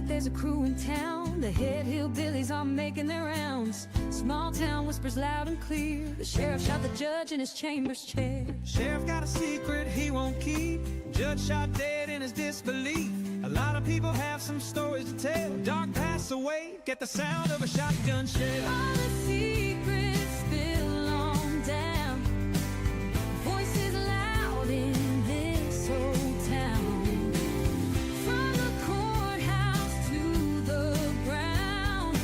like there's a crew in town. The head hillbillies are making their rounds. Small town whispers loud and clear. The sheriff shot the judge in his chambers chair. Sheriff got a secret he won't keep. Judge shot dead in his disbelief. A lot of people have some stories to tell. Dark pass away, get the sound of a shotgun shell. All the secrets spill on down. Voices loud in this old town. From the courthouse to the ground,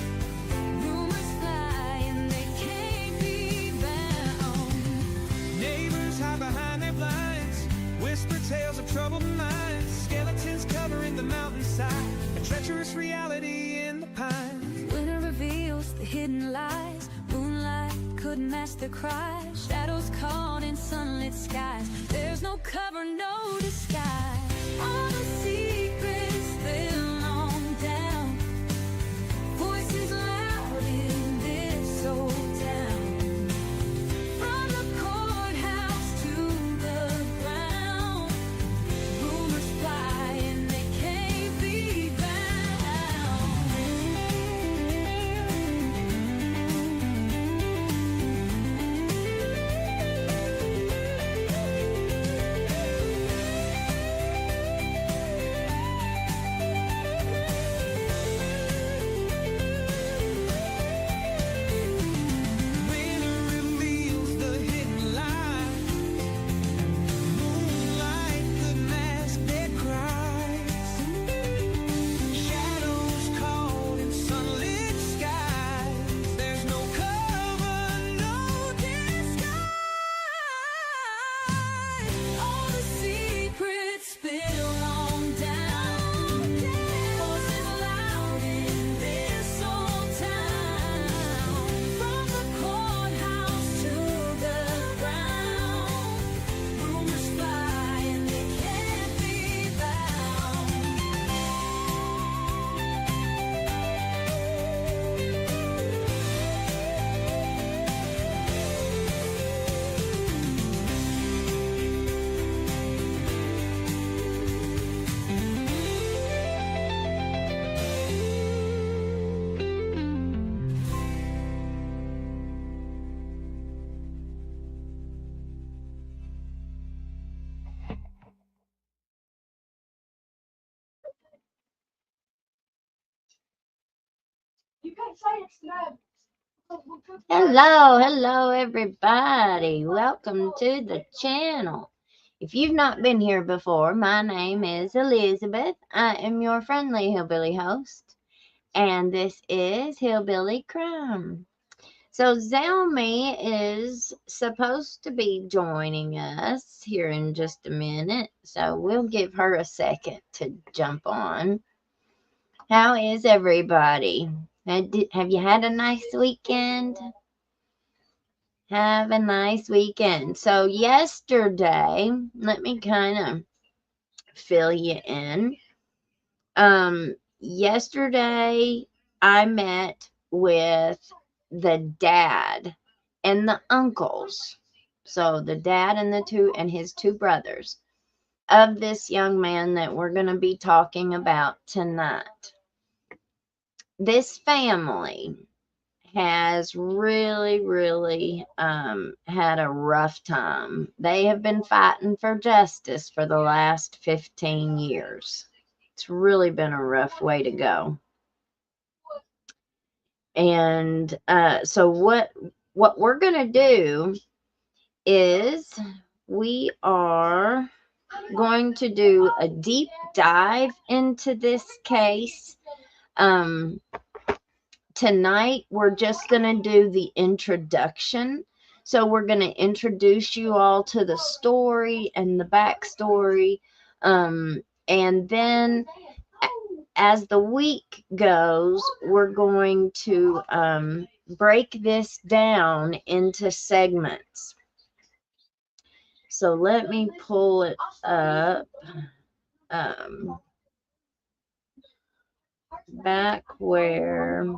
rumors fly and they can't be bound. Neighbors hide behind their blinds, whisper tales of troubled minds. Skeletons covering the mountainside, a treacherous reality in the pines. Winter reveals the hidden lies. Moonlight couldn't mask the cries. Shadows caught in sunlit skies. There's no cover, no disguise. All the secrets spill on down. Voices loud in this old town. From the courthouse to the ground, rumors fly and they can't be Winter reveals the hidden lie. Moonlight could mask their cries. Shadows caught in sunlit skies. There's no cover, no disguise. all the secrets spill on down. Voices loud in this old town. From the courthouse to the ground, rumors fly and they can't be bound. Hello, everybody. Welcome to the channel. If you've not been here before, my name is Elizabeth. I am your friendly hillbilly host, and this is Hillbilly Crime. So Zelmi is supposed to be joining us here in just a minute, so we'll give her a second to jump on. How is everybody? Have you had a nice weekend? Have a nice weekend. So yesterday, let me kind of fill you in. Yesterday I met with the dad and the uncles. So the dad and his two brothers of this young man that we're going to be talking about tonight. This family has really had a rough time. They have been fighting for justice for the last 15 years. It's really been a rough way to go. And so what we're going to do is we are going to do a deep dive into this case. Tonight, we're just going to do the introduction. So we're going to introduce you all to the story and the backstory. And then as the week goes, we're going to break this down into segments. So let me pull it up. Back where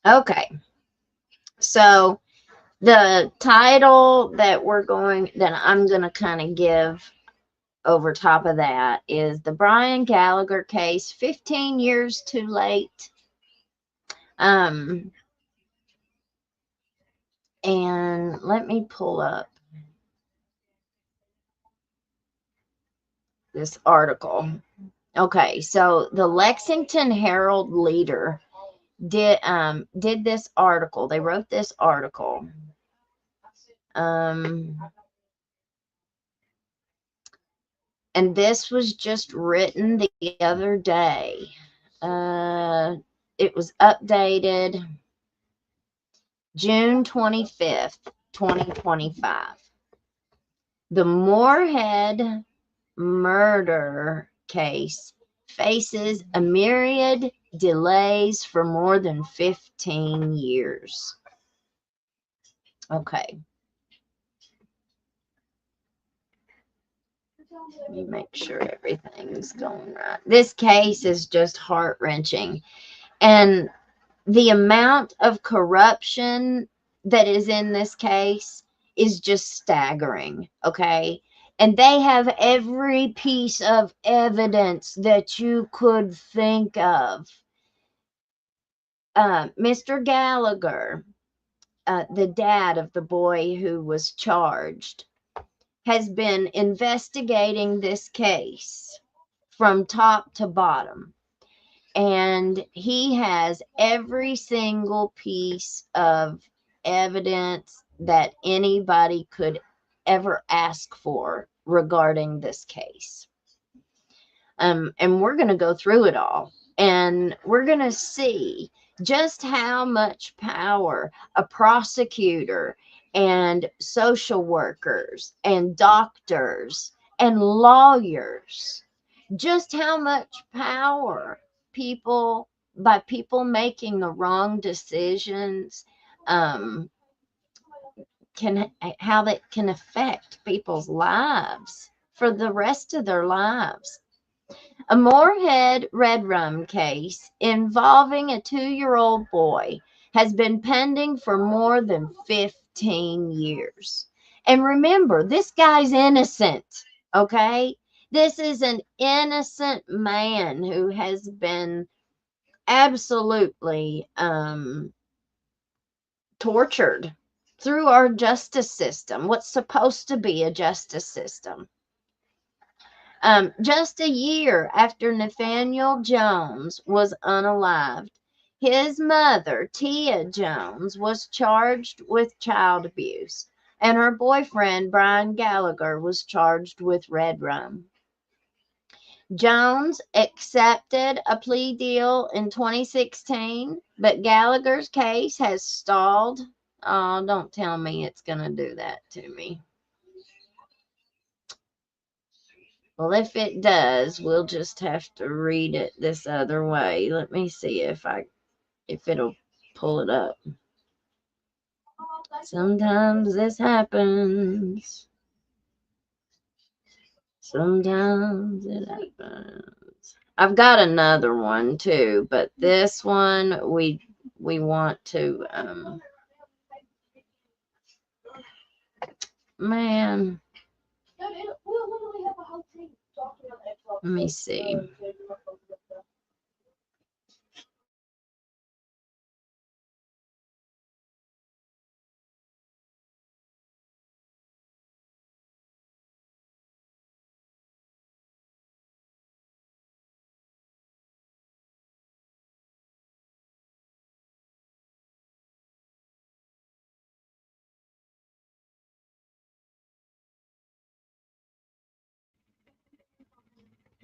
Okay, so the title that I'm going to kind of give over top of that is the Brian Gallagher case, 15 years too late. And let me pull up this article. Okay, so the Lexington Herald Leader did this article. They wrote this article. And this was just written the other day. It was updated June 25th, 2025. The Moorhead murder case faces a myriad delays for more than 15 years. Okay. Let me make sure everything's going right. This case is just heart-wrenching. And the amount of corruption that is in this case is just staggering. Okay. And they have every piece of evidence that you could think of. Mr. Gallagher, the dad of the boy who was charged, has been investigating this case from top to bottom. And he has every single piece of evidence that anybody could ever ask for regarding this case. And we're going to go through it all. And we're going to see just how much power a prosecutor and social workers and doctors and lawyers, just how much power people making the wrong decisions, how that can affect people's lives for the rest of their lives. A Moorhead red rum case involving a 2-year-old boy has been pending for more than 15 years. And remember, this guy's innocent, okay? This is an innocent man who has been absolutely tortured through our justice system, what's supposed to be a justice system. Just a year after Nathaniel Jones was unalived, his mother, Tia Jones, was charged with child abuse, and her boyfriend, Brian Gallagher, was charged with red rum. Jones accepted a plea deal in 2016, but Gallagher's case has stalled. Oh, don't tell me it's going to do that to me. Well, if it does, we'll just have to read it this other way. Let me see if it'll pull it up. Sometimes this happens. Sometimes it happens. I've got another one too, but this one we want to man. Let me see.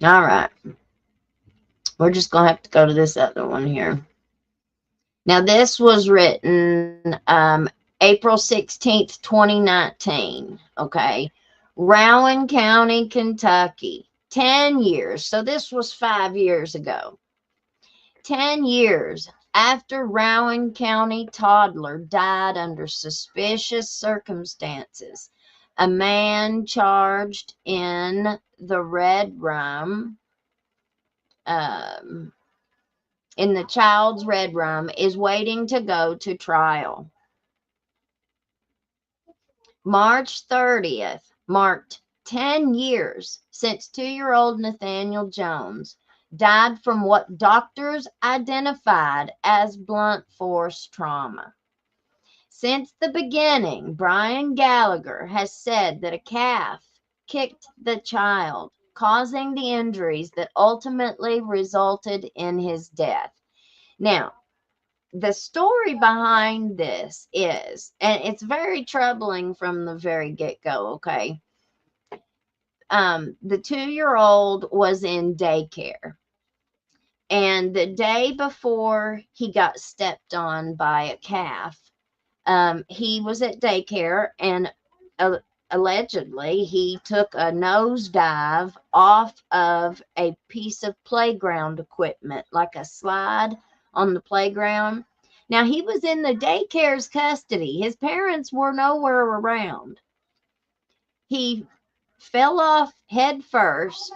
All right. We're just going to have to go to this other one here. Now, this was written April 16th, 2019. Okay. Rowan County, Kentucky. 10 years. So this was 5 years ago. 10 years after Rowan County toddler died under suspicious circumstances, a man charged in the red rum in the child's red rum is waiting to go to trial. March 30th marked 10 years since 2-year-old Nathaniel Jones died from what doctors identified as blunt force trauma. Since the beginning, Brian Gallagher has said that a calf kicked the child, causing the injuries that ultimately resulted in his death. Now, the story behind this is, and it's very troubling from the very get-go, okay? The 2-year-old was in daycare. And the day before he got stepped on by a calf, he was at daycare, and allegedly he took a nosedive off of a piece of playground equipment, like a slide on the playground. Now, he was in the daycare's custody. His parents were nowhere around. He fell off head first,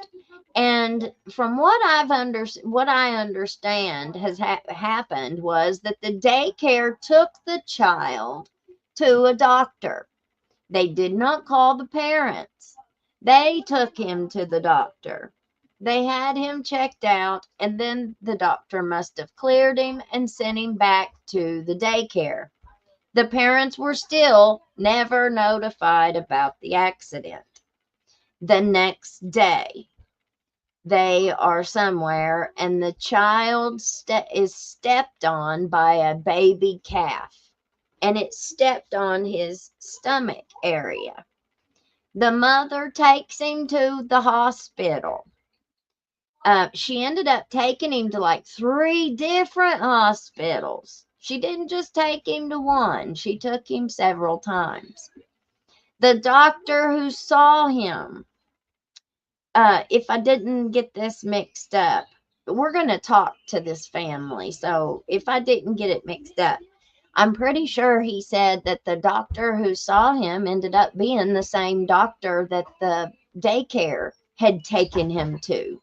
and from what I understand has happened was that the daycare took the child to a doctor. They did not call the parents. They took him to the doctor. They had him checked out, and then the doctor must have cleared him and sent him back to the daycare. The parents were still never notified about the accident. The next day, they are somewhere, and the child is stepped on by a baby calf, and it stepped on his stomach area. The mother takes him to the hospital. She ended up taking him to like 3 different hospitals. She didn't just take him to one. She took him several times. The doctor who saw him, if I didn't get this mixed up, we're going to talk to this family. So if I didn't get it mixed up, I'm pretty sure he said that the doctor who saw him ended up being the same doctor that the daycare had taken him to,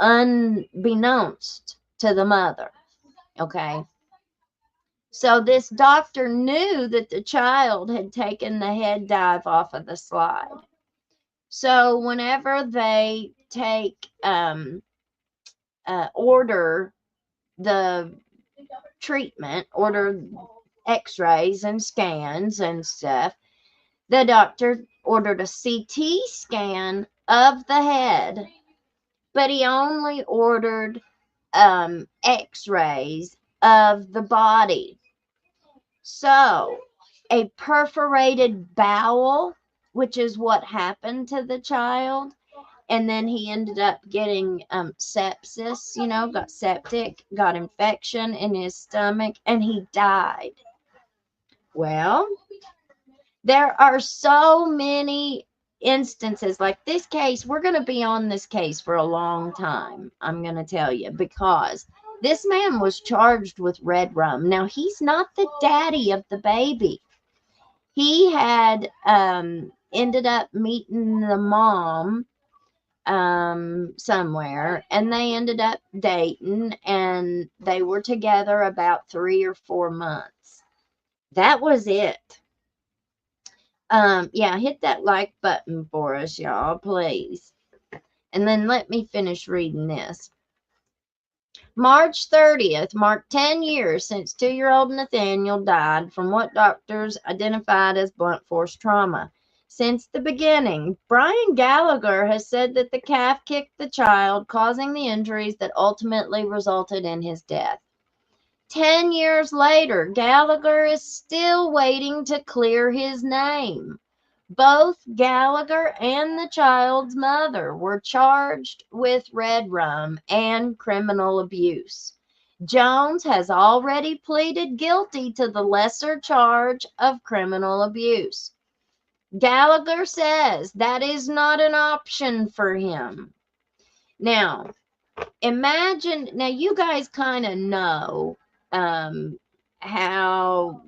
unbeknownst to the mother. Okay. So this doctor knew that the child had taken the head dive off of the slide. So whenever they order the treatment, order x-rays and scans and stuff, the doctor ordered a CT scan of the head, but he only ordered x-rays of the body. So a perforated bowel, which is what happened to the child, and then he ended up getting sepsis, got septic, got infection in his stomach, and he died. Well, there are so many instances like this case. We're going to be on this case for a long time, I'm going to tell you, because this man was charged with red rum. Now, he's not the daddy of the baby. He had ended up meeting the mom somewhere, and they ended up dating, and they were together about 3 or 4 months. That was it. Yeah, hit that like button for us, y'all, please. And then let me finish reading this. March 30th marked 10 years since 2-year-old Nathaniel died from what doctors identified as blunt force trauma. Since the beginning, Brian Gallagher has said that the calf kicked the child, causing the injuries that ultimately resulted in his death. 10 years later, Gallagher is still waiting to clear his name. Both Gallagher and the child's mother were charged with red rum and criminal abuse. Jones has already pleaded guilty to the lesser charge of criminal abuse. Gallagher says that is not an option for him. Now, imagine, now you guys kind of know how,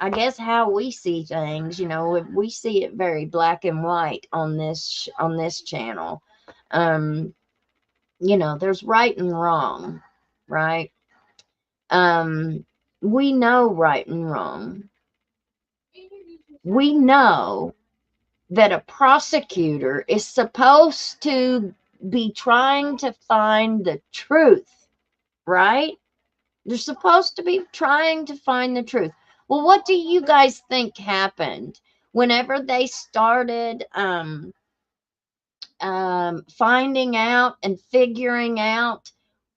I guess how we see things, we see it very black and white on this channel. There's right and wrong. right? We know right and wrong. We know that a prosecutor is supposed to be trying to find the truth, right? They're supposed to be trying to find the truth. Well, what do you guys think happened whenever they started finding out and figuring out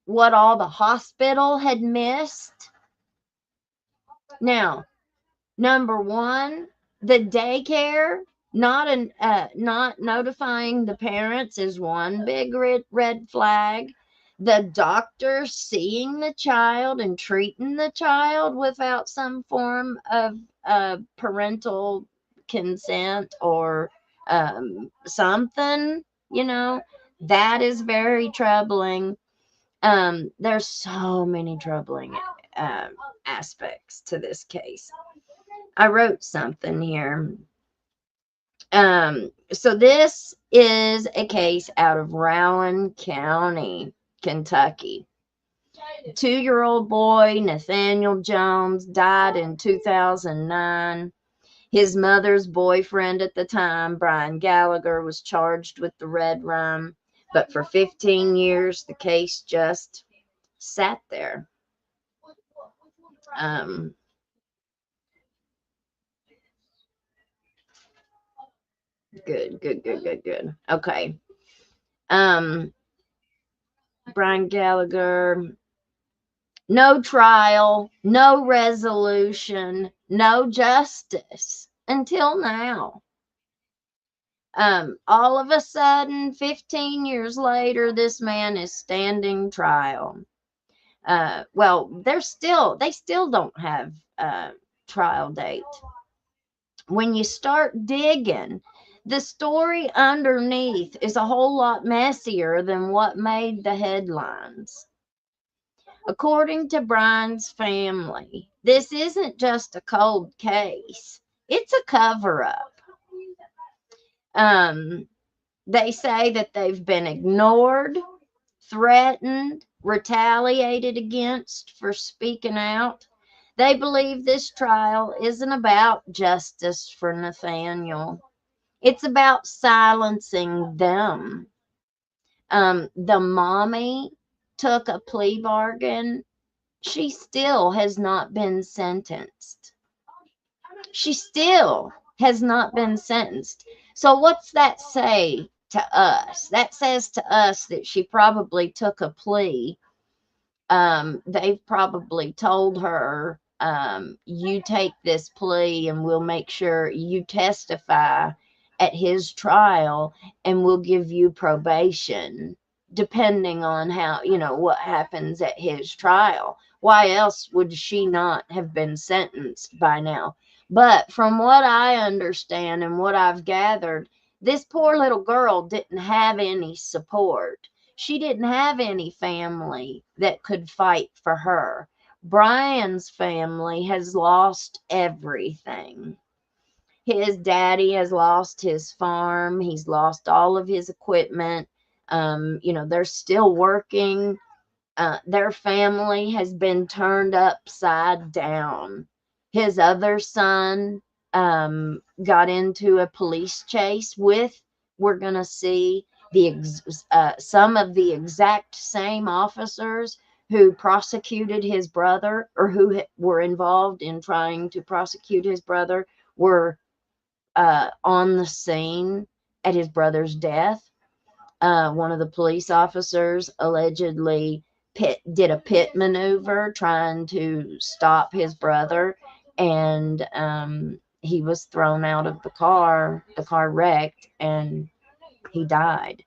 what all the hospital had missed? Now, number one, the daycare not notifying the parents is one big red flag. The doctor seeing the child and treating the child without some form of parental consent or something, that is very troubling. There's so many troubling aspects to this case. I wrote something here. So this is a case out of Rowan County, Kentucky. 2-year-old boy, Nathaniel Jones, died in 2009. His mother's boyfriend at the time, Brian Gallagher, was charged with the red rum, but for 15 years, the case just sat there. Good. Okay. Brian Gallagher, no trial, no resolution, no justice until now. All of a sudden, 15 years later, this man is standing trial. Well, they still don't have a trial date. When you start digging, the story underneath is a whole lot messier than what made the headlines. According to Brian's family, this isn't just a cold case. It's a cover-up. They say that they've been ignored, threatened, retaliated against for speaking out. They believe this trial isn't about justice for Nathaniel. It's about silencing them. The mommy took a plea bargain. She still has not been sentenced. She still has not been sentenced. So what's that say to us? That says to us that she probably took a plea. They've probably told her, you take this plea and we'll make sure you testify at his trial and we'll give you probation depending on how, what happens at his trial. Why else would she not have been sentenced by now? But from what I understand and what I've gathered, this poor little girl didn't have any support. She didn't have any family that could fight for her. Brian's family has lost everything. His daddy has lost his farm. He's lost all of his equipment. They're still working. Their family has been turned upside down. His other son got into a police chase with, we're going to see, some of the exact same officers who prosecuted his brother, or who were involved in trying to prosecute his brother, were on the scene at his brother's death. One of the police officers allegedly did a pit maneuver trying to stop his brother, and he was thrown out of the car. The car wrecked and he died.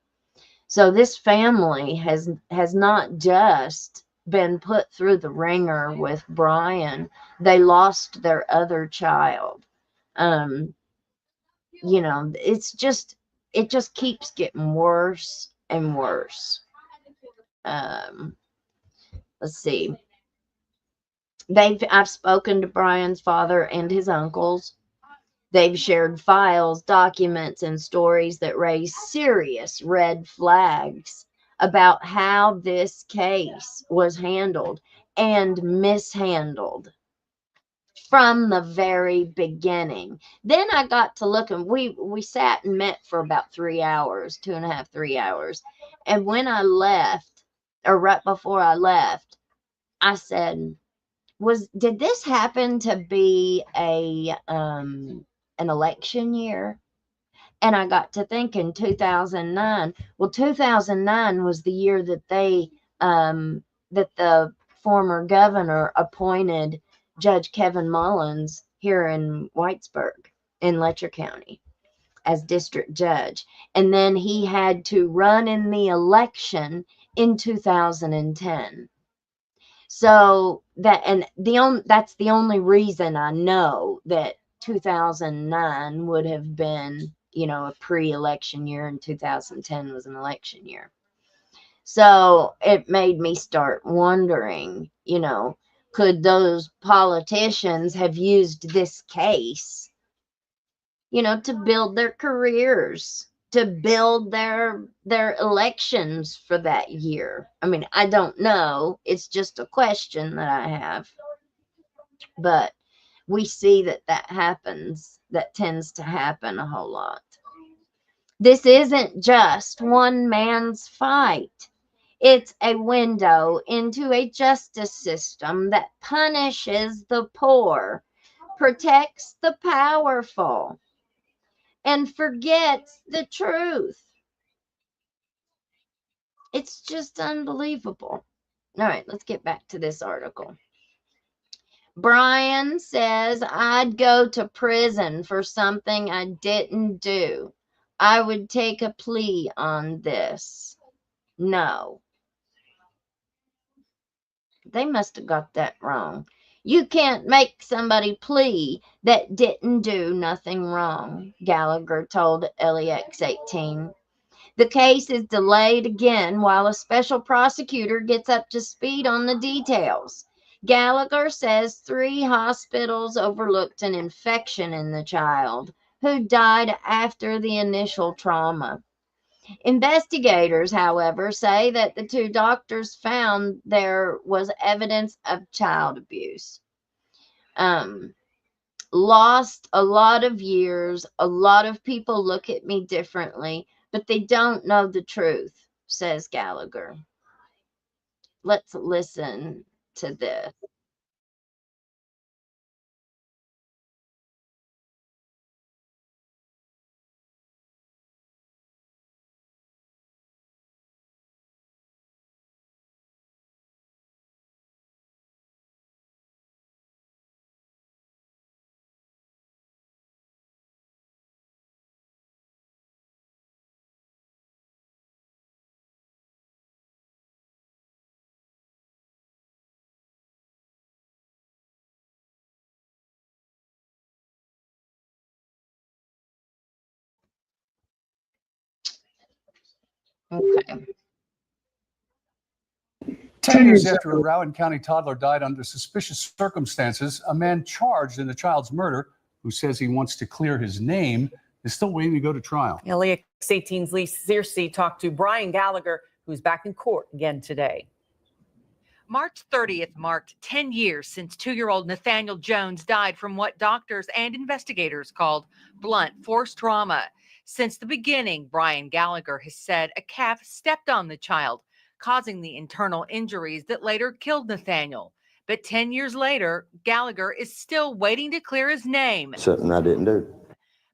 So this family has not just been put through the ringer with Brian. They lost their other child. It just keeps getting worse and worse. Let's see. I've spoken to Brian's father and his uncles. They've shared files, documents, and stories that raise serious red flags about how this case was handled and mishandled from the very beginning. Then I got to look, and we sat and met for about 3 hours, 2.5, 3 hours. And when I left, or right before I left, I said, did this happen to be an election year? And I got to thinking 2009. Well, 2009 was the year that that the former governor appointed Judge Kevin Mullins here in Whitesburg in Letcher County as district judge. And then he had to run in the election in 2010. So that's the only reason I know that 2009 would have been, a pre-election year, and 2010 was an election year. So it made me start wondering, could those politicians have used this case, to build their careers, to build their elections for that year? I mean, I don't know. It's just a question that I have. But we see that happens. That tends to happen a whole lot. This isn't just one man's fight. It's a window into a justice system that punishes the poor, protects the powerful, and forgets the truth. It's just unbelievable. All right, let's get back to this article. Brian says, I'd go to prison for something I didn't do. I would take a plea on this. No. They must have got that wrong. You can't make somebody plea that didn't do nothing wrong, Gallagher told LEX 18. The case is delayed again while a special prosecutor gets up to speed on the details. Gallagher says 3 hospitals overlooked an infection in the child, who died after the initial trauma. Investigators, however, say that the 2 doctors found there was evidence of child abuse. Lost a lot of years. A lot of people look at me differently, but they don't know the truth, says Gallagher. Let's listen to this. Okay. 10 years after a Rowan County toddler died under suspicious circumstances, a man charged in the child's murder, who says he wants to clear his name, is still waiting to go to trial. LEX 18's Lee Searcy talked to Brian Gallagher, who's back in court again today. March 30th marked 10 years since 2-year-old Nathaniel Jones died from what doctors and investigators called blunt force trauma. Since the beginning, Brian Gallagher has said a calf stepped on the child, causing the internal injuries that later killed Nathaniel. But 10 years later, Gallagher is still waiting to clear his name. Something I didn't do.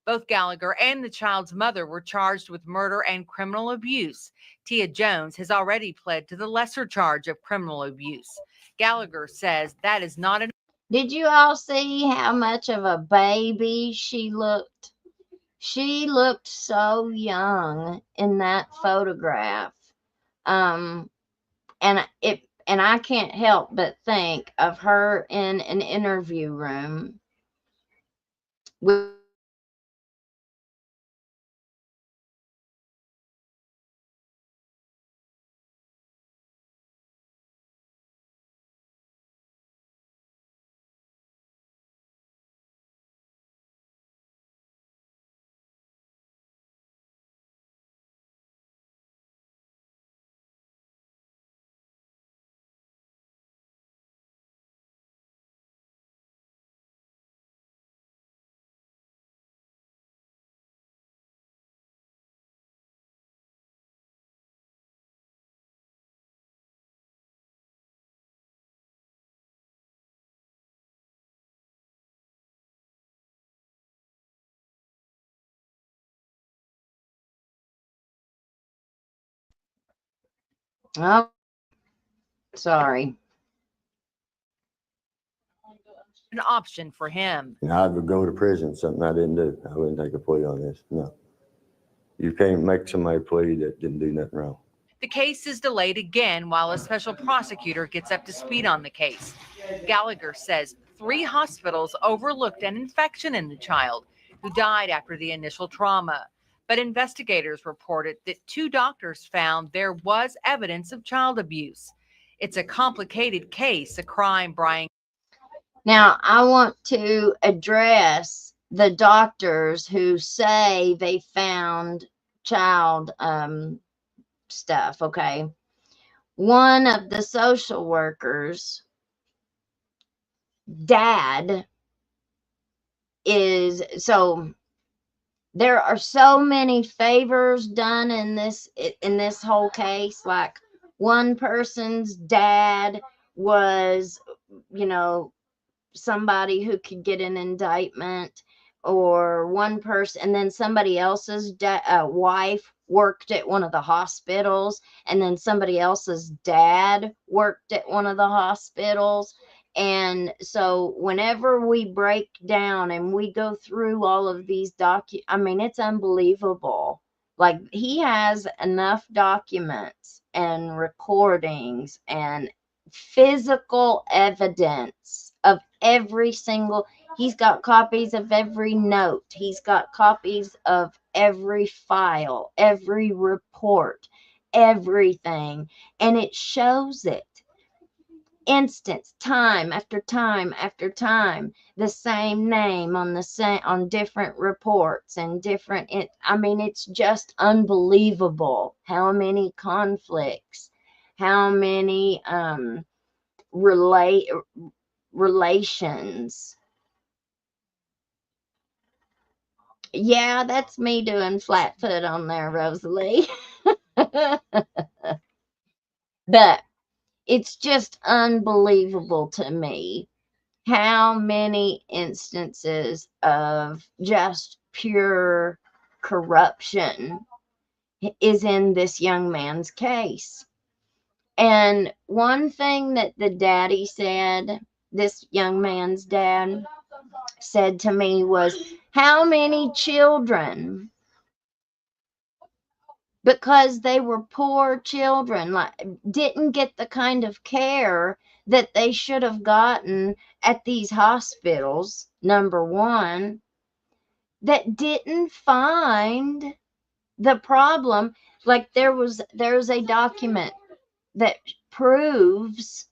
Both Gallagher and the child's mother were charged with murder and criminal abuse. Tia Jones has already pled to the lesser charge of criminal abuse. Gallagher says that is not an. Did you all see how much of a baby she looked? She looked so young in that photograph. And I can't help but think of her in an interview room with Oh, sorry. An option for him. And I would go to prison, something I didn't do. I wouldn't take a plea on this. No. You can't make somebody plea that didn't do nothing wrong. The case is delayed again while a special prosecutor gets up to speed on the case. Gallagher says 3 hospitals overlooked an infection in the child who died after the initial trauma. But investigators reported that 2 doctors found there was evidence of child abuse. It's a complicated case, a crime Brian. Now, I want to address the doctors who say they found child stuff, okay? One of the social workers' dad is, so there are so many favors done in this whole case. Like, one person's dad was, you know, somebody who could get an indictment, or one person, and then somebody else's wife worked at one of the hospitals, and then somebody else's dad worked at one of the hospitals. And so whenever we break down and we go through all of these I mean, it's unbelievable. Like, he has enough documents and recordings and physical evidence of every single, he's got copies of every note, he's got copies of every file, every report, everything, and it shows it. Instance, time after time after time, the same name on on different reports and different, I mean, it's just unbelievable how many conflicts, how many relations. Yeah, that's me doing flat foot on there, Rosalie. But it's just unbelievable to me how many instances of just pure corruption is in this young man's case. And one thing that the daddy said, this young man's dad said to me, was, how many children, because they were poor children, like, didn't get the kind of care that they should have gotten at these hospitals, number one, that didn't find the problem. Like, there's a document that proves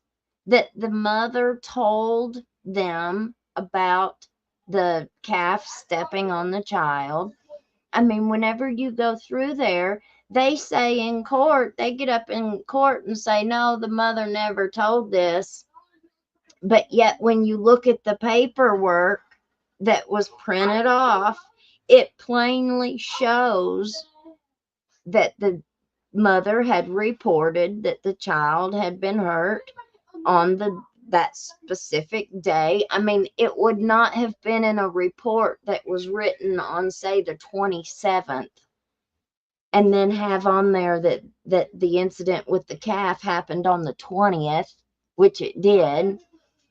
that the mother told them about the calf stepping on the child. I mean, whenever you go through there, they say in court, they get up in court and say, no, the mother never told this. But yet when you look at the paperwork that was printed off, it plainly shows that the mother had reported that the child had been hurt on that specific day. I mean, it would not have been in a report that was written on, say, the 27th, and then have on there that the incident with the calf happened on the 20th, which it did.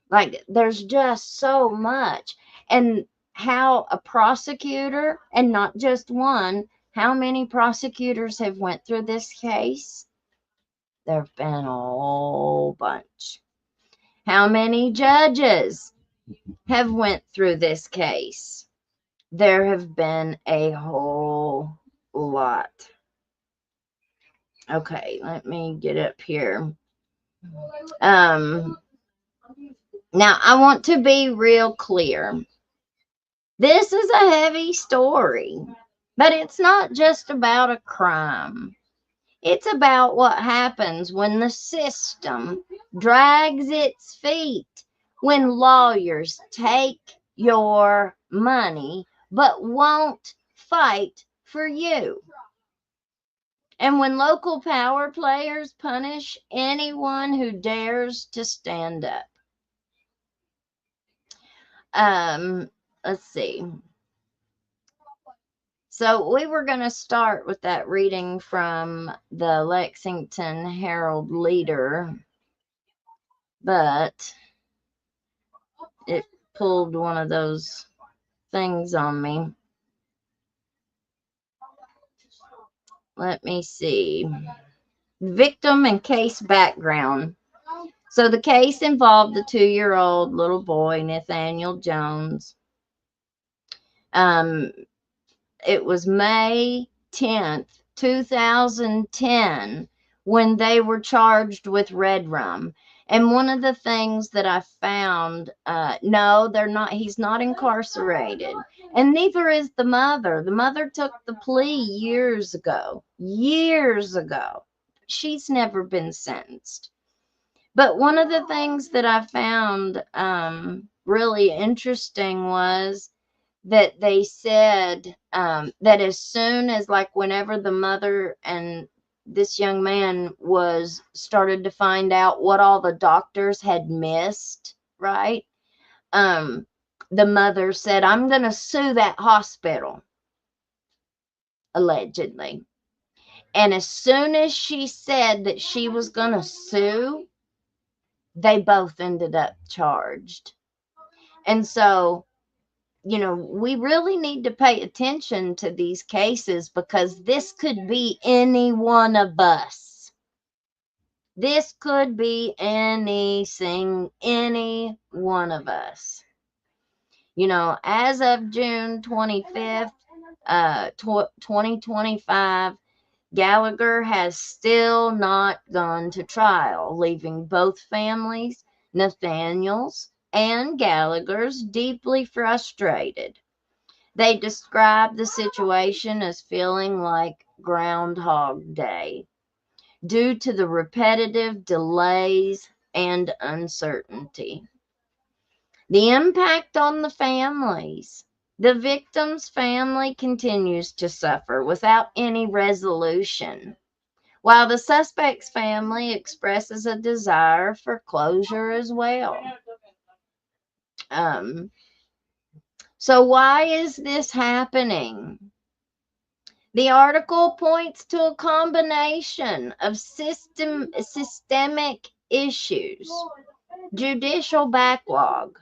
Like, there's just so much. And how a prosecutor, and not just one, how many prosecutors have went through this case? There have been a whole bunch. How many judges have went through this case? There have been a whole lot. Okay, let me get up here. Now, I want to be real clear. This is a heavy story, but it's not just about a crime. It's about what happens when the system drags its feet, when lawyers take your money but won't fight for you, and when local power players punish anyone who dares to stand up. Let's see. So we were going to start with that reading from the Lexington Herald Leader, but it pulled one of those things on me. Let me see. Victim and case background. So the case involved the 2-year-old little boy, Nathaniel Jones. It was May 10th, 2010, when they were charged with red rum. And one of the things that I found, no, they're not, he's not incarcerated. And neither is the mother. The mother took the plea years ago. She's never been sentenced. But one of the things that I found really interesting was that they said that as soon as, like, whenever the mother and this young man started to find out what all the doctors had missed, right? The mother said, I'm going to sue that hospital, allegedly. And as soon as she said that she was going to sue, they both ended up charged. And so, you know, we really need to pay attention to these cases, because this could be any one of us. This could be any one of us. You know, as of June 25th, 2025, Gallagher has still not gone to trial, leaving both families, Nathaniel's and Gallagher's, deeply frustrated. They describe the situation as feeling like Groundhog Day due to the repetitive delays and uncertainty. The impact on the families. The victim's family continues to suffer without any resolution, while the suspect's family expresses a desire for closure as well. So why is this happening? The article points to a combination of systemic issues, judicial backlog,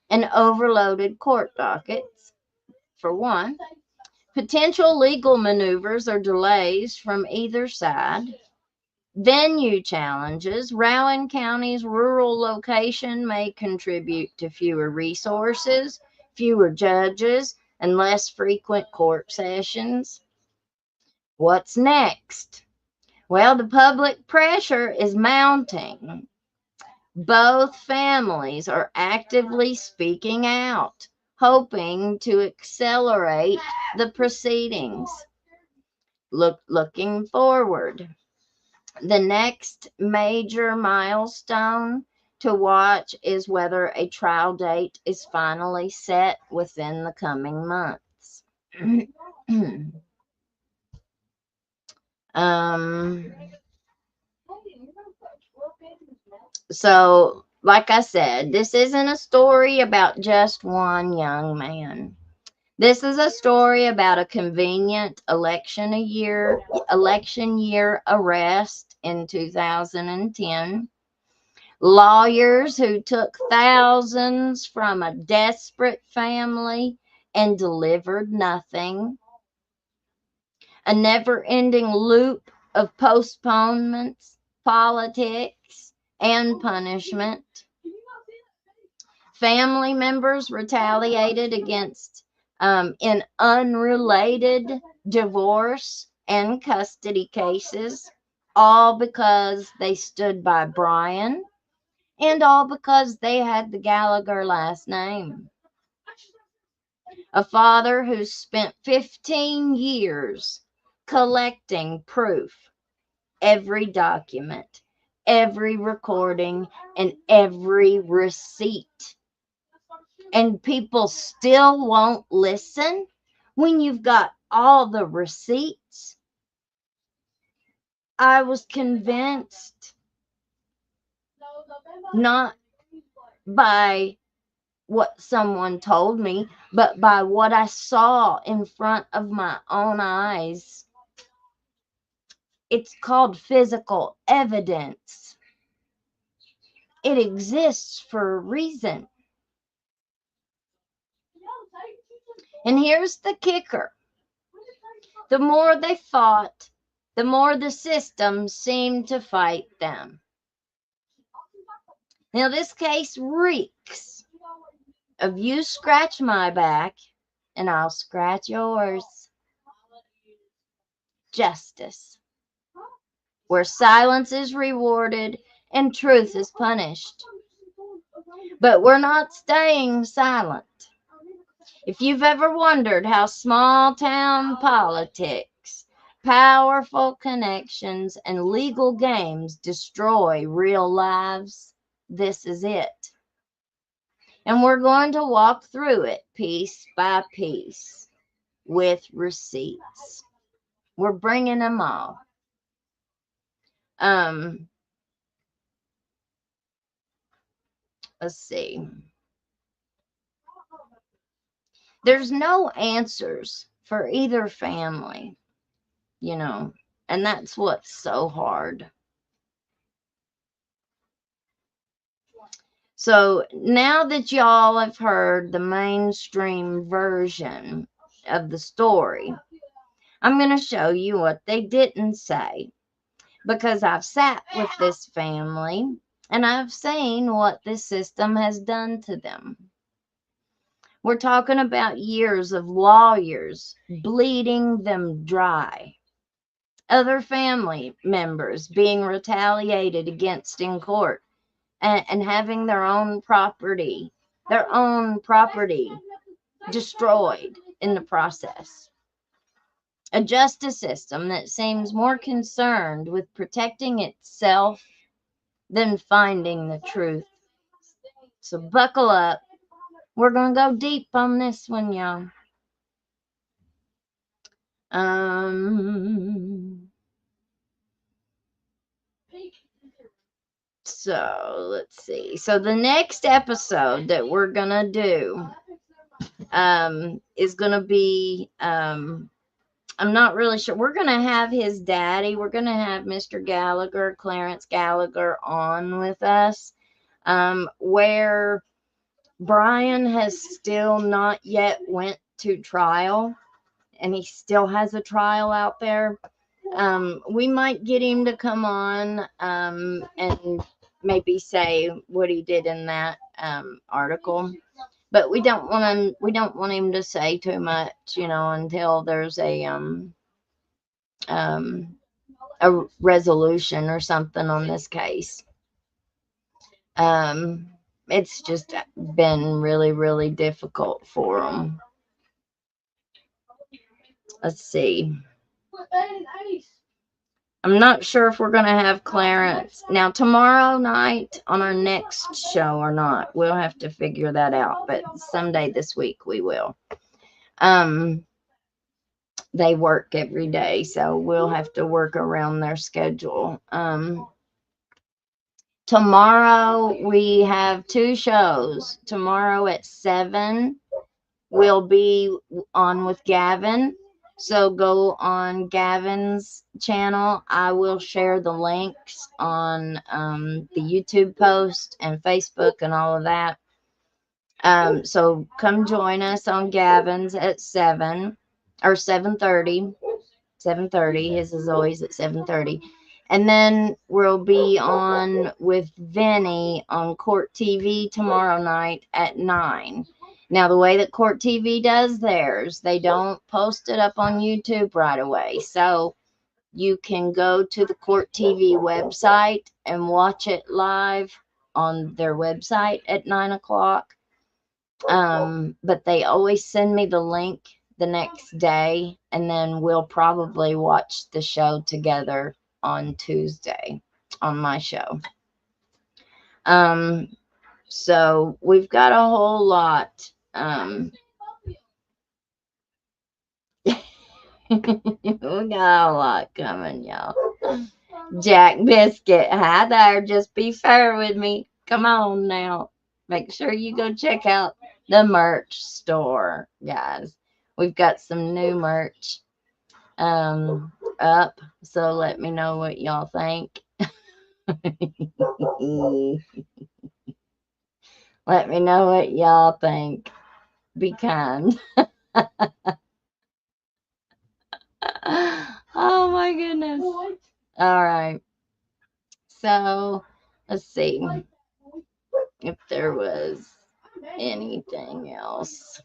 and overloaded court dockets, for one, potential legal maneuvers or delays from either side, venue challenges. Rowan County's rural location may contribute to fewer resources, fewer judges, and less frequent court sessions. What's next? Well, the public pressure is mounting. Both families are actively speaking out, hoping to accelerate the proceedings. Looking forward, the next major milestone to watch is whether a trial date is finally set within the coming months. So, like I said, this isn't a story about just one young man. This is a story about a convenient election year arrest in 2010. Lawyers who took thousands from a desperate family and delivered nothing. A never-ending loop of postponements, politics, and punishment. Family members retaliated against in unrelated divorce and custody cases, all because they stood by Brian, and all because they had the Gallagher last name. A father who spent 15 years collecting proof, every document, every recording, and every receipt. And people still won't listen when you've got all the receipts. I was convinced, not by what someone told me, but by what I saw in front of my own eyes. It's called physical evidence. It exists for a reason. And here's the kicker. The more they fought, the more the system seemed to fight them. Now, this case reeks of you scratch my back and I'll scratch yours. Justice, where silence is rewarded and truth is punished. But we're not staying silent. If you've ever wondered how small town politics, powerful connections, and legal games destroy real lives, this is it. And we're going to walk through it piece by piece with receipts. We're bringing them all. Let's see. There's no answers for either family, you know, and that's what's so hard. So now that y'all have heard the mainstream version of the story, I'm going to show you what they didn't say, because I've sat with this family and I've seen what this system has done to them. We're talking about years of lawyers bleeding them dry. Other family members being retaliated against in court and having their own property destroyed in the process. A justice system that seems more concerned with protecting itself than finding the truth. So buckle up. We're going to go deep on this one, y'all. So let's see. So the next episode that we're going to do is going to be, I'm not really sure. We're going to have his daddy. We're going to have Mr. Gallagher, Clarence Gallagher, on with us, where Brian has still not yet went to trial, and he still has a trial out there. We might get him to come on and maybe say what he did in that article, but we don't want him to say too much, you know, until there's a resolution or something on this case. It's just been really, really difficult for them. Let's see. I'm not sure if we're going to have Clarence now tomorrow night on our next show or not. We'll have to figure that out, but someday this week we will. They work every day, so we'll have to work around their schedule. Tomorrow we have 2 shows. Tomorrow at 7, we'll be on with Gavin. So go on Gavin's channel. I will share the links on the YouTube post and Facebook and all of that. So come join us on Gavin's at 7 or 7:30. 7:30. His is always at 7:30. And then we'll be on with Vinny on Court TV tomorrow night at 9. Now, the way that Court TV does theirs, they don't post it up on YouTube right away. So you can go to the Court TV website and watch it live on their website at 9 o'clock. But they always send me the link the next day, and then we'll probably watch the show together on Tuesday on my show. So we've got a whole lot. We got a lot coming, y'all. Jack Biscuit, hi there. Just be fair with me. Come on now. Make sure you go check out the merch store, guys. We've got some new merch up, so let me know what y'all think. Let me know what y'all think. Be kind. Oh my goodness. All right. So let's see if there was anything else.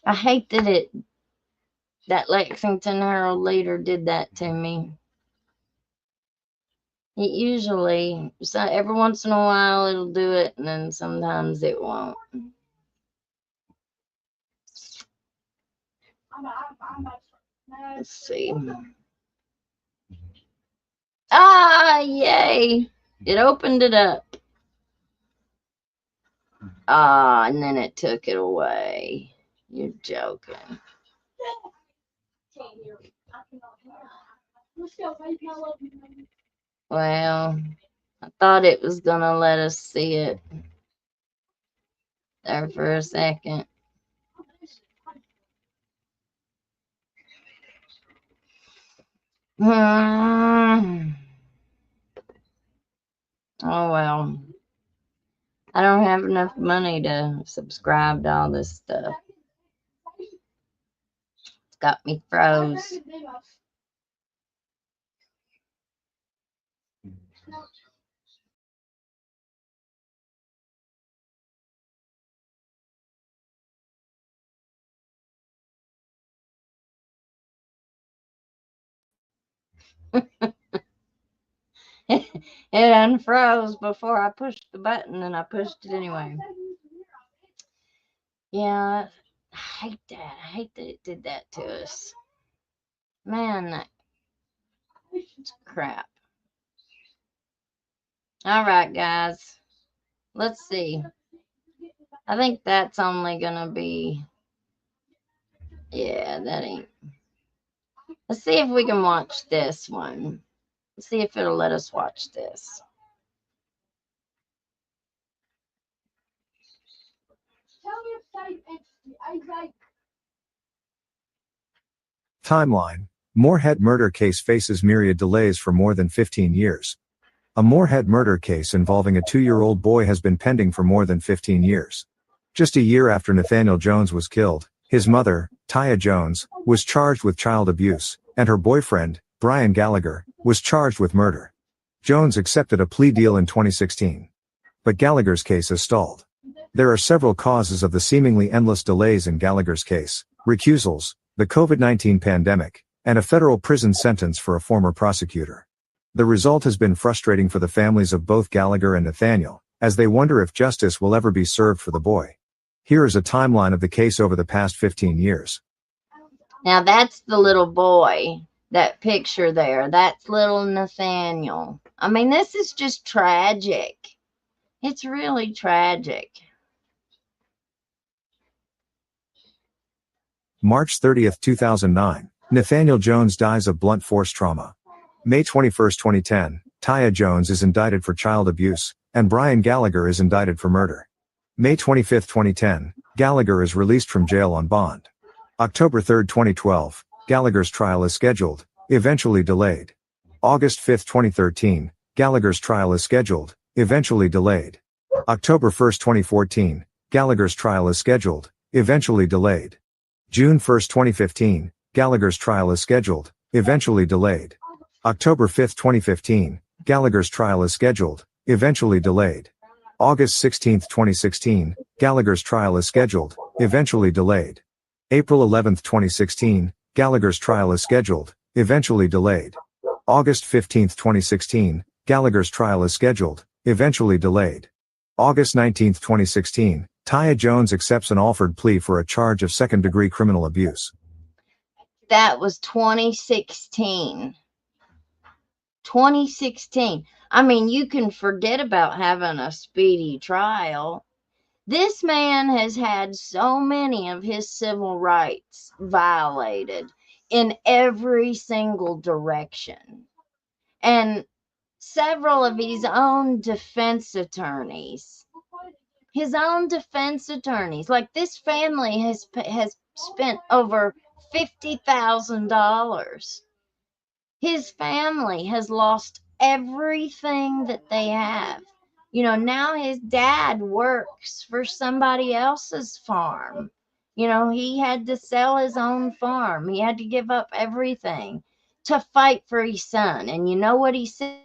I hate that Lexington Herald Leader did that to me. It usually, so every once in a while it'll do it, and then sometimes it won't. Let's see. Ah, yay! It opened it up. Ah, and then it took it away. You're joking. Well, I thought it was gonna let us see it there for a second. Oh well. I don't have enough money to subscribe to all this stuff. It's got me froze. It unfroze before I pushed the button, and I pushed it anyway. Yeah, I hate that. I hate that it did that to us. Man, that's crap. All right, guys. Let's see. I think that's only gonna be. Yeah, that ain't. Let's see if we can watch this one. Let's see if it'll let us watch this. Timeline. Moorhead murder case faces myriad delays for more than 15 years. A Moorhead murder case involving a 2-year-old boy has been pending for more than 15 years. Just a year after Nathaniel Jones was killed, his mother, Taya Jones, was charged with child abuse, and her boyfriend, Brian Gallagher, was charged with murder. Jones accepted a plea deal in 2016. But Gallagher's case has stalled. There are several causes of the seemingly endless delays in Gallagher's case: recusals, the COVID-19 pandemic, and a federal prison sentence for a former prosecutor. The result has been frustrating for the families of both Gallagher and Nathaniel, as they wonder if justice will ever be served for the boy. Here is a timeline of the case over the past 15 years. Now that's the little boy, that picture there. That's little Nathaniel. I mean, this is just tragic. It's really tragic. March 30, 2009. Nathaniel Jones dies of blunt force trauma. May 21, 2010. Taya Jones is indicted for child abuse, and Brian Gallagher is indicted for murder. May 25, 2010. Gallagher is released from jail on bond. October 3, 2012. Gallagher's trial is scheduled, eventually delayed. August 5, 2013. Gallagher's trial is scheduled, eventually delayed. October 1, 2014. Gallagher's trial is scheduled, eventually delayed. June 1, 2015. Gallagher's trial is scheduled, eventually delayed. October 5, 2015. Gallagher's trial is scheduled, eventually delayed. August 16, 2016. Gallagher's trial is scheduled, eventually delayed. April 11, 2016. Gallagher's trial is scheduled, eventually delayed. August 15, 2016. Gallagher's trial is scheduled, eventually delayed. August 19, 2016. Taya Jones accepts an offered plea for a charge of second-degree criminal abuse. That was 2016. 2016. I mean, you can forget about having a speedy trial. This man has had so many of his civil rights violated in every single direction. And several of his own defense attorneys. His own defense attorneys. Like, this family has spent over $50,000. His family has lost everything that they have. You know, now his dad works for somebody else's farm. You know, he had to sell his own farm. He had to give up everything to fight for his son. And you know what he said?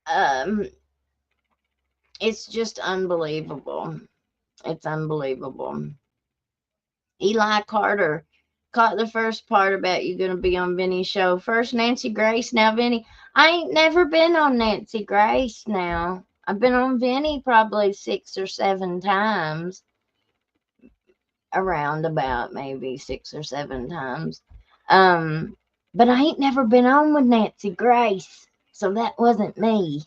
Um, it's just unbelievable. It's unbelievable. Eli Carter caught the first part about you gonna be on Vinny's show. First Nancy Grace, now Vinny. I ain't never been on Nancy Grace now. I've been on Vinny probably 6 or 7 times. Around about maybe 6 or 7 times. But I ain't never been on with Nancy Grace. So that wasn't me.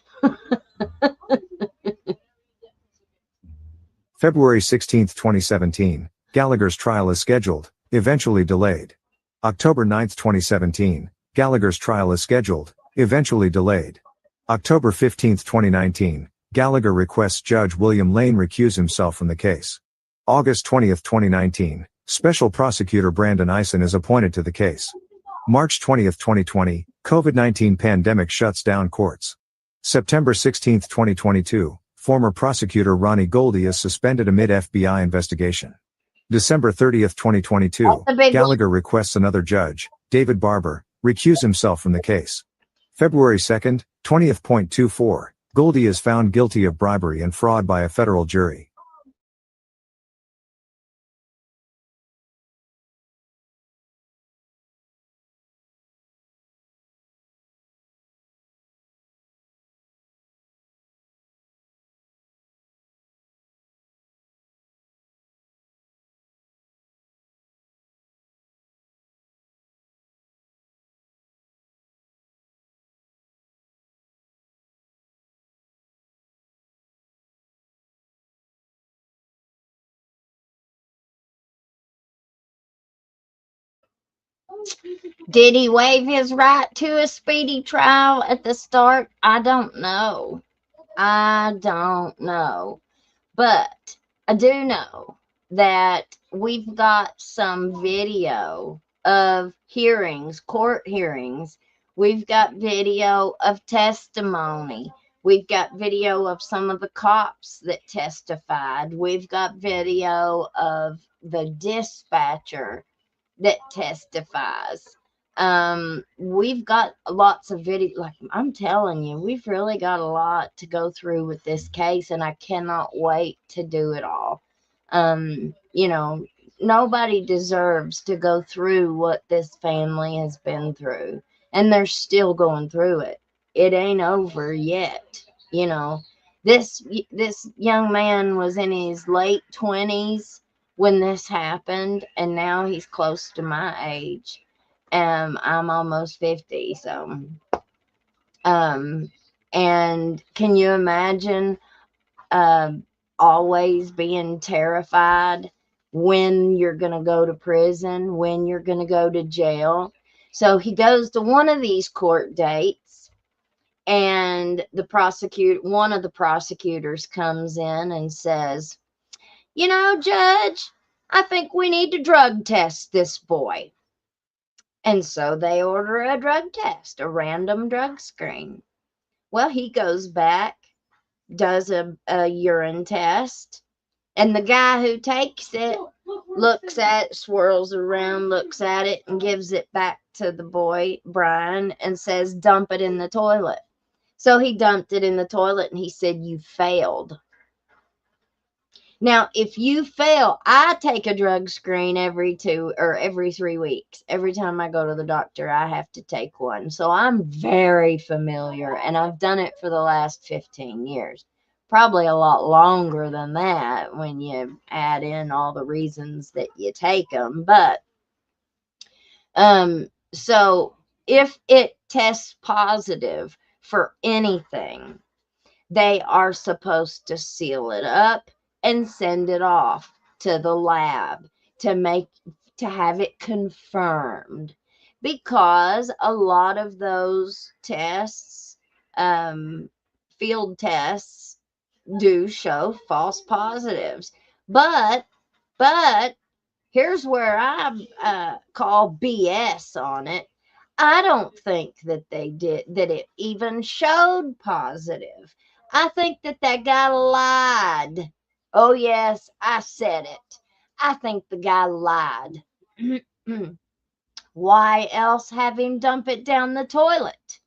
February 16, 2017, Gallagher's trial is scheduled, eventually delayed. October 9, 2017, Gallagher's trial is scheduled, eventually delayed. October 15, 2019, Gallagher requests Judge William Lane recuse himself from the case. August 20, 2019, Special Prosecutor Brandon Eisen is appointed to the case. March 20, 2020, COVID-19 pandemic shuts down courts. September 16, 2022, former prosecutor Ronnie Goldie is suspended amid FBI investigation. December 30, 2022, Gallagher requests another judge, David Barber, recuse himself from the case. February 2, 20th.24, Goldie is found guilty of bribery and fraud by a federal jury. Did he waive his right to a speedy trial at the start? I don't know. I don't know. But I do know that we've got some video of hearings, court hearings. We've got video of testimony. We've got video of some of the cops that testified. We've got video of the dispatcher that testifies. We've got lots of video. Like, I'm telling you, we've really got a lot to go through with this case, and I cannot wait to do it all. You know, nobody deserves to go through what this family has been through, and they're still going through it. It ain't over yet. You know, this young man was in his late 20s when this happened, and now he's close to my age. I'm almost 50, so and can you imagine always being terrified when you're going to go to prison, when you're going to go to jail? So he goes to one of these court dates, and one of the prosecutors comes in and says, "You know, Judge, I think we need to drug test this boy." And so they order a drug test, a random drug screen. Well, he goes back, does a urine test, and the guy who takes it looks at it, swirls around, looks at it, and gives it back to the boy, Brian, and says, "Dump it in the toilet." So he dumped it in the toilet, and he said, "You failed." Now, if you fail, I take a drug screen every 3 weeks. Every time I go to the doctor, I have to take one. So I'm very familiar, and I've done it for the last 15 years. probably a lot longer than that when you add in all the reasons that you take them. But so if it tests positive for anything, they are supposed to seal it up and send it off to the lab to have it confirmed, because a lot of those tests, field tests, do show false positives. But here's where I call BS on it. I don't think that it even showed positive. I think that guy lied. Oh, yes, I said it. I think the guy lied. Why else have him dump it down the toilet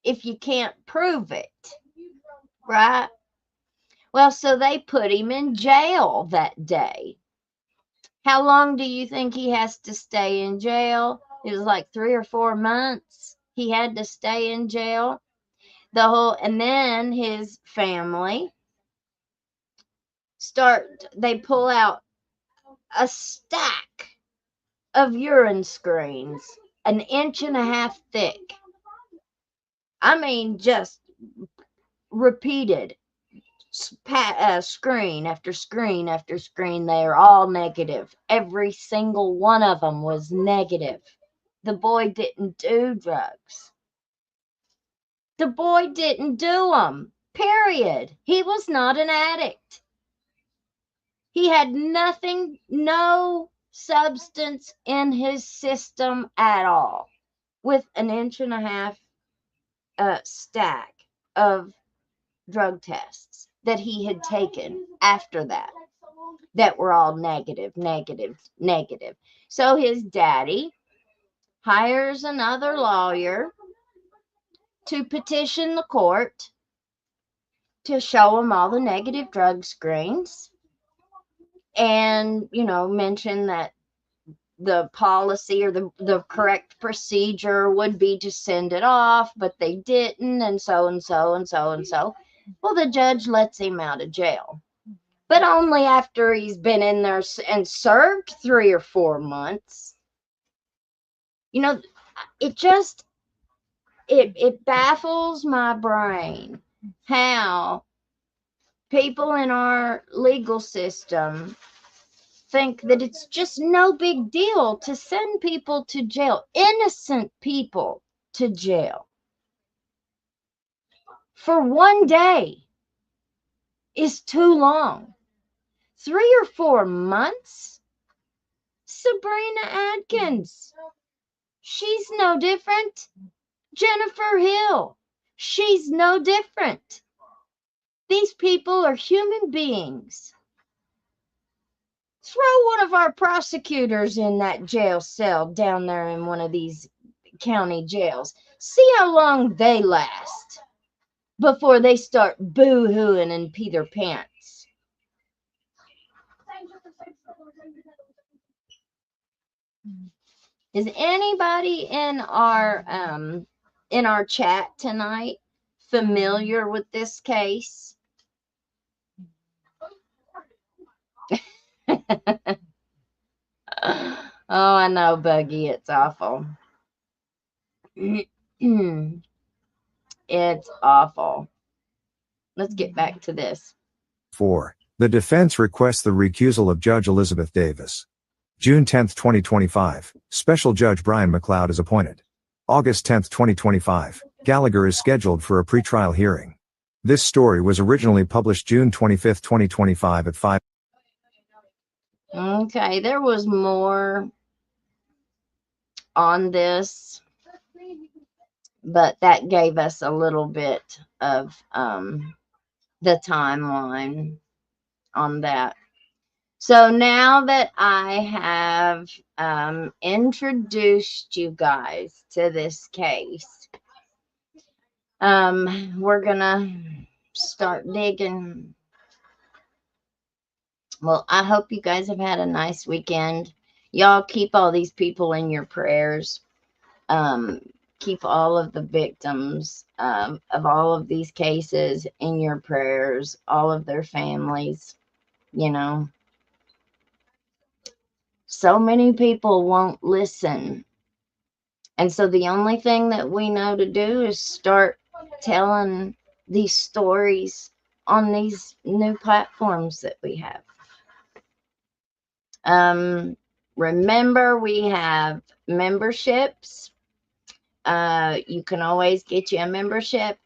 if you can't prove it? Right? Well, so they put him in jail that day. How long do you think he has to stay in jail? It was like 3 or 4 months. He had to stay in jail. And then his family they pull out a stack of urine screens, 1.5 inches thick. I mean, just repeated, screen after screen after screen. They are all negative. Every single one of them was negative. The boy didn't do drugs. The boy didn't do them, period. He was not an addict. He had nothing, no substance in his system at all, with 1.5 inch stack of drug tests that he had taken after that were all negative. So his daddy hires another lawyer to petition the court to show him all the negative drug screens and, mention that the policy or the correct procedure would be to send it off, but they didn't, and so and so and so and so. Well, the judge lets him out of jail, but only after he's been in there and served 3 or 4 months. It baffles my brain how people in our legal system think that it's just no big deal to send people to jail, innocent people to jail, for 1 day is too long. 3 or 4 months? Sabrina Adkins, she's no different. Jennifer Hill, she's no different. These people are human beings. Throw one of our prosecutors in that jail cell down there in one of these county jails. See how long they last before they start boo-hooing and pee their pants. Is anybody in our chat tonight familiar with this case? Oh, I know, Buggy. It's awful. It's awful. Let's get back to this. 4. The defense requests the recusal of Judge Elizabeth Davis. June 10, 2025, Special Judge Brian McLeod is appointed. August 10, 2025, Gallagher is scheduled for a pretrial hearing. This story was originally published June 25, 2025 at 5. Okay, there was more on this, but that gave us a little bit of the timeline on that. So now that I have introduced you guys to this case, we're gonna start digging. Well, I hope you guys have had a nice weekend. Y'all keep all these people in your prayers. keep all of the victims of all of these cases in your prayers, all of their families. You know, so many people won't listen. And so the only thing that we know to do is start telling these stories on these new platforms that we have. Remember, we have memberships. You can always get you a membership.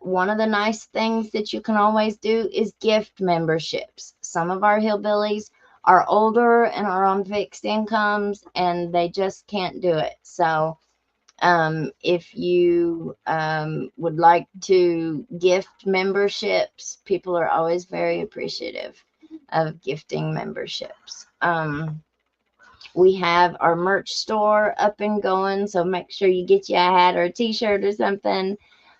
One of the nice things that you can always do is gift memberships. Some of our hillbillies are older and are on fixed incomes, and they just can't do it. So if you would like to gift memberships, people are always very appreciative of gifting memberships. We have our merch store up and going, so make sure you get you a hat or a t-shirt or something,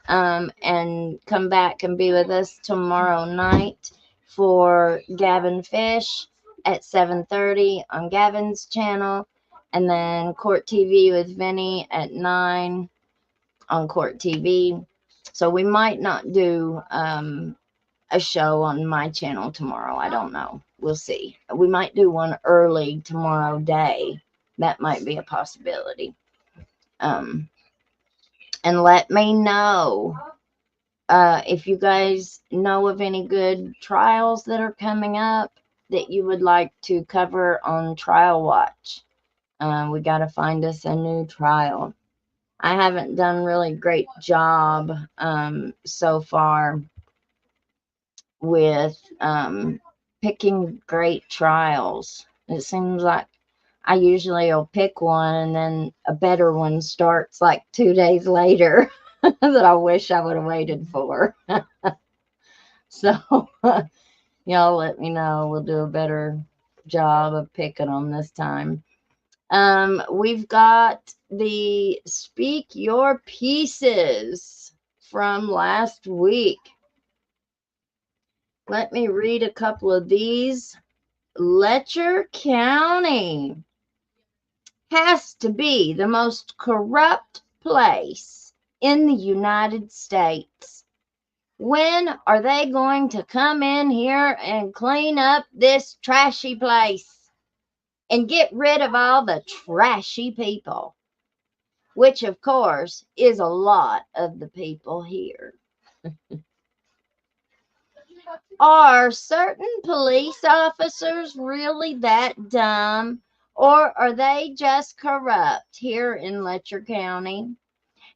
and come back and be with us tomorrow night for Gavin Fish at 7:30 on Gavin's channel, and then Court TV with Vinny at 9 on Court TV. So we might not do a show on my channel tomorrow. I don't know. We'll see. We might do one early tomorrow day. That might be a possibility. And let me know if you guys know of any good trials that are coming up that you would like to cover on Trial Watch. We got to find us a new trial. I haven't done really great job so far with picking great trials. It seems like I usually will pick one and then a better one starts like 2 days later that I wish I would have waited for. So y'all let me know. We'll do a better job of picking them this time. We've got the Speak Your Pieces from last week. Let me read a couple of these. Letcher County has to be the most corrupt place in the United States. When are they going to come in here and clean up this trashy place and get rid of all the trashy people? Which, of course, is a lot of the people here. Are certain police officers really that dumb, or are they just corrupt here in Letcher County?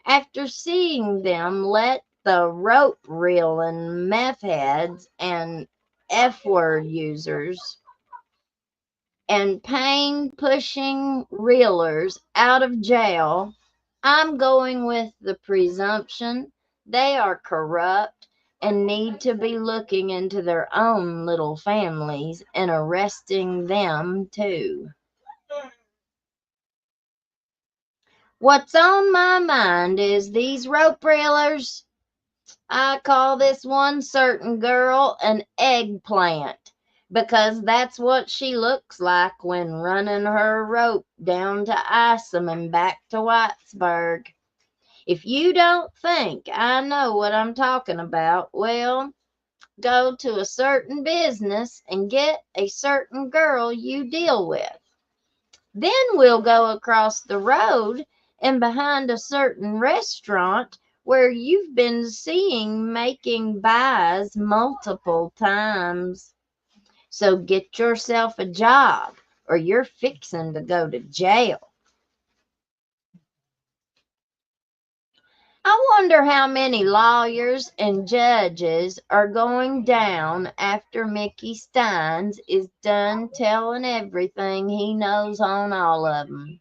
After seeing them let the rope reeling meth heads and F-word users and pain pushing reelers out of jail, I'm going with the presumption they are corrupt and need to be looking into their own little families and arresting them too. What's on my mind is these rope reelers. I call this one certain girl an eggplant because that's what she looks like when running her rope down to Isom and back to Whitesburg. If you don't think I know what I'm talking about, well, go to a certain business and get a certain girl you deal with. Then we'll go across the road and behind a certain restaurant where you've been seeing making buys multiple times. So get yourself a job or you're fixing to go to jail. I wonder how many lawyers and judges are going down after Mickey Steins is done telling everything he knows on all of them.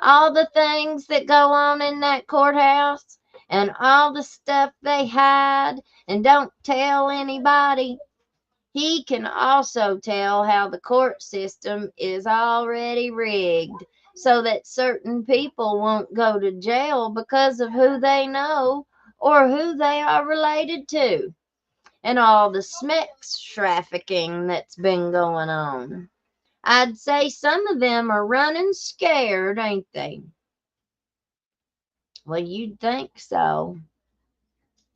All the things that go on in that courthouse and all the stuff they hide and don't tell anybody. He can also tell how the court system is already rigged so that certain people won't go to jail because of who they know or who they are related to, and all the sex trafficking that's been going on. I'd say some of them are running scared, ain't they? Well, you'd think so.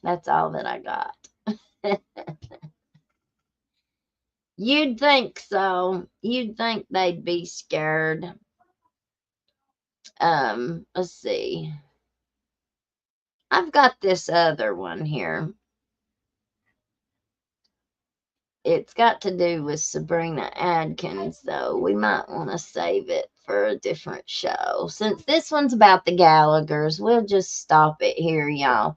That's all that I got. You'd think so. You'd think they'd be scared. Let's see. I've got this other one here. It's got to do with Sabrina Adkins, though. We might want to save it for a different show. Since this one's about the Gallaghers, we'll just stop it here, y'all.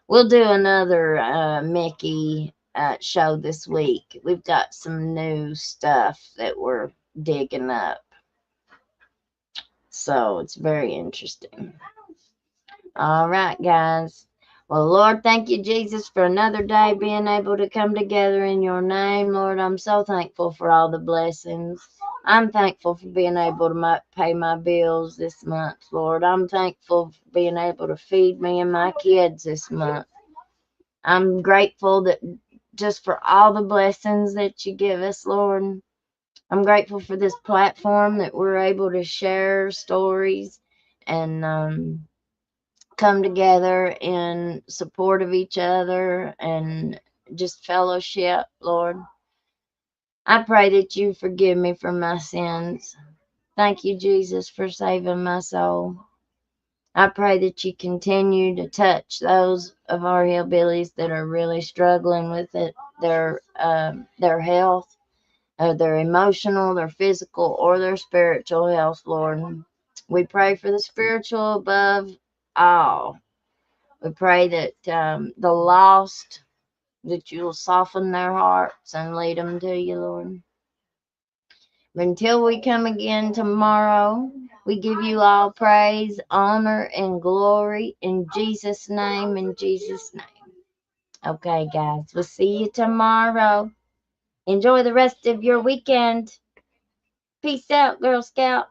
We'll do another Mickey show this week. We've got some new stuff that we're digging up. So it's very interesting. All right, guys. Well, Lord, thank you, Jesus, for another day being able to come together in your name. Lord, I'm so thankful for all the blessings. I'm thankful for being able to pay my bills this month, Lord. I'm thankful for being able to feed me and my kids this month. I'm grateful that just for all the blessings that you give us, Lord. I'm grateful for this platform that we're able to share stories and come together in support of each other and just fellowship, Lord. I pray that you forgive me for my sins. Thank you, Jesus, for saving my soul. I pray that you continue to touch those of our hillbillies that are really struggling with it, their health, their emotional, their physical, or their spiritual health, Lord. We pray for the spiritual above all. We pray that the lost, that you'll soften their hearts and lead them to you, Lord. But until we come again tomorrow, we give you all praise, honor, and glory in Jesus' name, in Jesus' name. Okay, guys, we'll see you tomorrow. Enjoy the rest of your weekend. Peace out, Girl Scout.